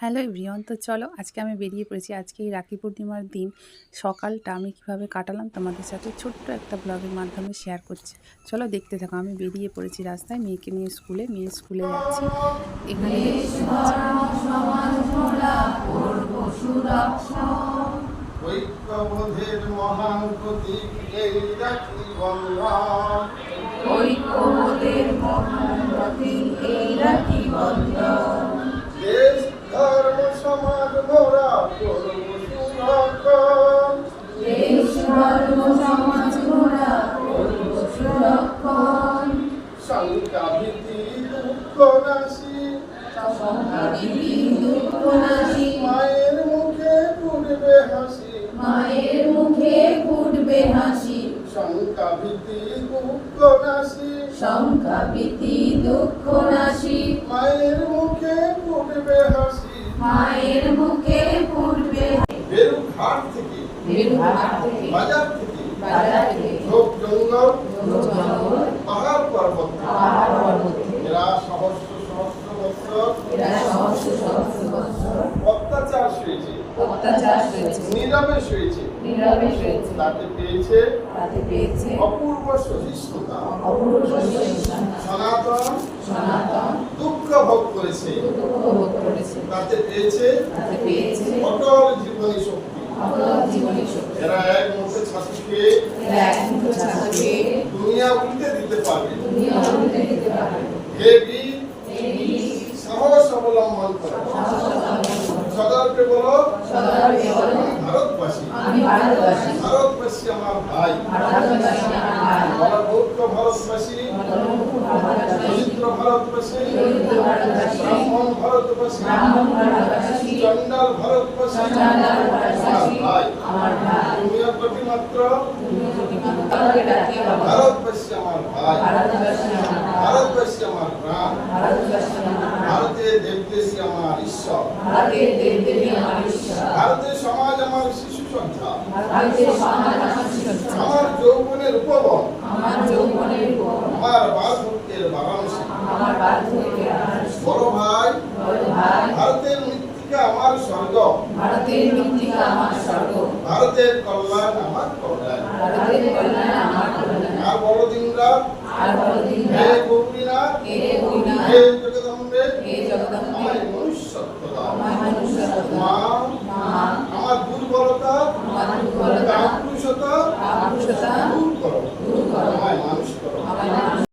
Hello everyone, তো চলো আজকে আমি বেরিয়ে পড়েছি। আজকে এই রাখি পূর্ণিমার দিন সকালটা আমি কীভাবে কাটালাম তোমাদের সাথে ছোট্ট একটা ব্লগের মাধ্যমে শেয়ার করছি। চলো দেখতে থাকো। আমি বেরিয়ে পড়েছি রাস্তায় মেয়েকে নিয়ে মেয়ের স্কুলে যাচ্ছি। এখানে ঐক্যবোধের মহান প্রতীক এই রাখি বন্ধন, ঐক্যবোধের মহান প্রতীক এই রাখি বন্ধন। দেশ ধর্ম সমাজ মোরা করব সুরক্ষণ, দেশ ধর্ম সমাজ মোরা করব সুরক্ষণ। শঙ্কা ভীতি দুঃখ নাশি, শঙ্কা ভীতি দুঃখ নাশি, মায়ের মুখে ফুটবে হাসি, মায়ের মুখে ফুটবে হাসি। শঙ্কা ভীতি দুঃখ নাশি, শঙ্কা ভীতি দুঃখ নাশি, মায়ের মুখে ফুটবে হাসি। মায়ের মুখে ফুটবে বেরু ঘাট থেকে, বেরুঘাট থেকে, বাজার থেকে, বাজার থেকে, ঝোপ জঙ্গল, জঙ্গল, পাহাড় পর্বত, পাহাড় পর্বত থেকে, এরা সহস্র সহস্র বছর এরা সহস্র সহস্র বৎসর অত্যাচার সয়েছে, অত্যাচার হয়েছে, নিরাবেশ হয়েছে, নিরাবেশ হয়েছে, তাতে পেয়েছে তাতে পেয়েছে অপূর্ব সহিষ্ণুতা। অপূর্ব সহিষ্ণুতা। সনাতন সনাতন দুঃখ ভোগ করেছে, দুঃখ ভোগ করেছে, তাতে পেয়েছে তাতে পেয়েছে অটল জীবনী শক্তি। অটল জীবনী শক্তি। এরা এক মুখে ছাত্রীকে এরা এক মুঠো ছাত্রকে দুনিয়া উল্টে দিতে পারবে। দুনিয়া উল্টে দিতে পারে। হে বীর, সাহস অবলম্বন করো, সদর্পে বলো সদর্পে বলো, আমি ভারতবাসী, আমি ভারতবাসী, ভারতবাসী আমার ভাই, ভারতবাসী আমার ভাই, বলবৌদ্ধ ভারতবাসী, ধর্মপুর ভারতবাসী, দরিদ্র ভারতবাসী, দরিদ্র ভারতবাসী, ব্রাহ্মণ ভারতবাসী, ব্রাহ্মণ ভারতবাসী, চণ্ডাল ভারতবাসী চণ্ডাল ভারতবাসী, আমার ভাই। আমার ভাই। তুমিও কোটি মাত্র তাকে ডাকি বাবা, ভারতবাসী আমার ভাই, ভারতবাসী আমার ভাই, ভারতবাসী আমার প্রাণ, ভারতবাসী আমার ভাই, ভারতের দেবদেশী আমার ঈশ্বর, ভারতের দেবদেবী আমার ঈশ্বর, ভারতের সমাজ আমার শিশু সন্ধ্যা, ভারতের সমাজ আমার শিক্ষা, আমার যৌবনের উপবন, আমার যৌবনের উপর, আমার বার্ধক্যের বারাণসী। আমার বার্ধক্যের আমার বড় ভাই, বড় ভাই, ভারতের মৃত্তিকা আমার স্বর্গ, ভারতের মৃত্তিকা আমার স্বর্গ, ভারতের কল্যাণ আমার কল্যাণ। ভারতের কল্যাণ আমার কল্যাণ। আর বড়দিনরা, আর বড়দিন হে গৌরীনাথ, হে গৌরীনাথ, হে জগদম্বে, হে জগদম্বে, আমায় মনুষ্যত্ব দাও। আমার মনুষ্যত্ব মা, মা, আমার দুর্বলতা, আমার দুর্বলতা, কাপুরুষতা কাপুরুষতা দূর করো, দূর করো, আমায় মানুষ